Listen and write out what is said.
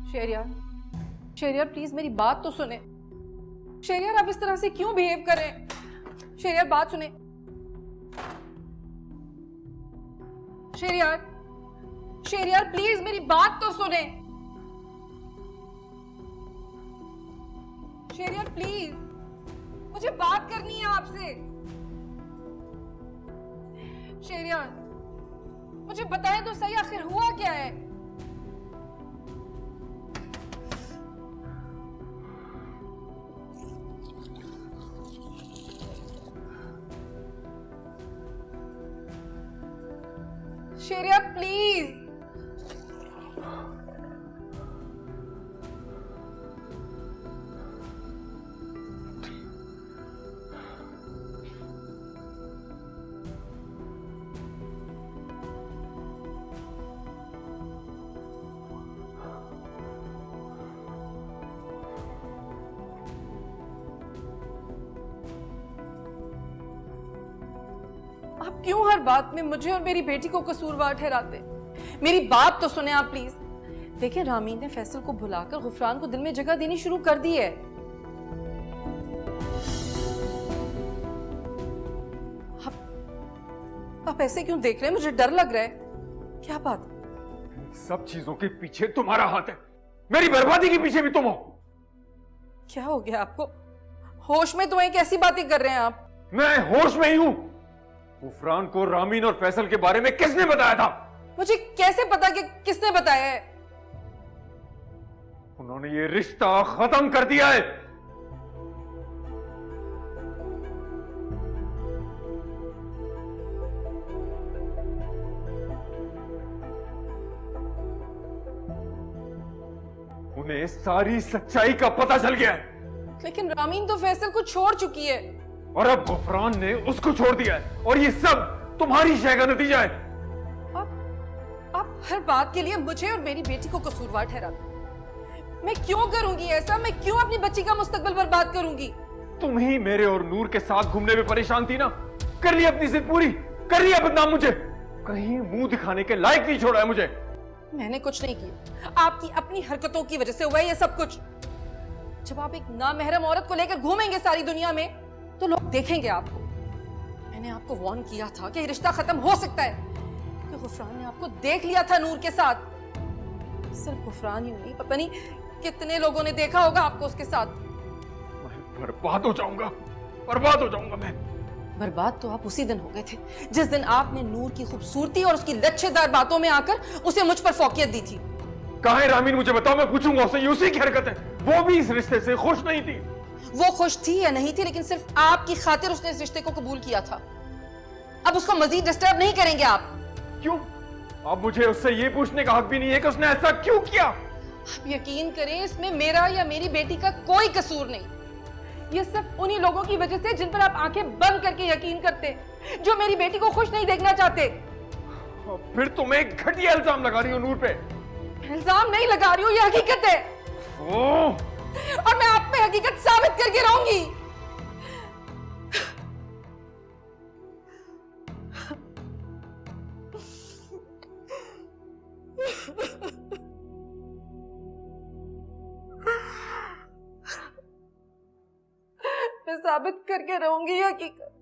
Shahryar, Shahryar please मेरी बात तो सुने। शहरियार आप इस तरह से क्यों बिहेव कर रहे हैं? शहरियार बात सुने। शहरियार, शहरियार प्लीज मेरी बात तो सुने। शहरियार प्लीज, मुझे बात करनी है आपसे। शहरियार मुझे बताएं तो सही, आखिर हुआ क्या है? शहरियार प्लीज। आप क्यों हर बात में मुझे और मेरी बेटी को कसूरवार ठहराते? मेरी बात तो सुने आप प्लीज। देखिए, रामीन ने फैसल को भुलाकर गुफरान को दिल में जगह देनी शुरू कर दी है। आप ऐसे क्यों देख रहे हैं? मुझे डर लग रहा है। क्या बात? सब चीजों के पीछे तुम्हारा हाथ है। मेरी बर्बादी के पीछे भी तुम हो। क्या हो गया आपको? होश में तो हैं? कैसी बातें कर रहे हैं आप? मैं होश में ही हूं। गुफरान को रामीन और फैसल के बारे में किसने बताया था? मुझे कैसे पता कि किसने बताया है? उन्होंने ये रिश्ता खत्म कर दिया है। उन्हें सारी सच्चाई का पता चल गया है। लेकिन रामीन तो फैसल को छोड़ चुकी है। और अब गुफरान ने उसको छोड़ दिया है। और ये सब तुम्हारी शय का नतीजा है। आप हर बात के लिए मुझे और मेरी बेटी को कसूरवार ठहराते हैं। मैं क्यों करूंगी ऐसा? मैं क्यों अपनी बच्ची का मुस्तकबिल बर्बाद करूंगी? तुम ही मेरे और नूर के साथ घूमने में परेशान थी ना। कर लिया अपनी जिद पूरी, कर लिया बदनाम मुझे। कहीं मुंह दिखाने के लायक नहीं छोड़ा है मुझे। मैंने कुछ नहीं किया। आपकी अपनी हरकतों की वजह से हुआ है ये सब कुछ। जब आप एक नामहरम औरत को लेकर घूमेंगे सारी दुनिया में तो लोग देखेंगे आपको। मैंने आपको वार्न किया था कि ये रिश्ता खत्म हो सकता है, क्योंकि गुफरान ने आपको देख लिया था नूर के साथ। सिर्फ गुफरान ही नहीं, पता नहीं कितने लोगों ने देखा होगा आपको उसके साथ। मैं बर्बाद हो जाऊंगा, बर्बाद हो जाऊंगा मैं। बर्बाद तो आप उसी दिन हो गए थे जिस दिन आपने नूर की खूबसूरती और उसकी लच्छेदार बातों में आकर उसे मुझ पर फौकियत दी थी। कहाँ है रामीन? मुझे बताओ, मैं पूछूंगा उससे। ये उसी की हरकत है। वो भी इस रिश्ते से खुश नहीं थी। वो खुश थी या नहीं थी, लेकिन सिर्फ आपकी खातिर उसने इस रिश्ते को कबूल किया था। अब उसको मजीद डिस्टर्ब नहीं करेंगे आप। क्यों? अब मुझे उससे ये पूछने का हक भी नहीं है कि उसने ऐसा क्यों किया। आप यकीन करें, इसमें मेरा या मेरी बेटी का कोई कसूर नहीं। ये सिर्फ उन्हीं लोगों की वजह से जिन पर आप आंखें बंद करके यकीन करते, जो मेरी बेटी को खुश नहीं देखना चाहते। फिर तुम एक घटिया इल्जाम लगा रही हो नूर पे। इल्जाम नहीं लगा रही हूँ, ये हकीकत है। और मैं आप पे हकीकत साबित करके रहूंगी। मैं साबित करके रहूंगी हकीकत।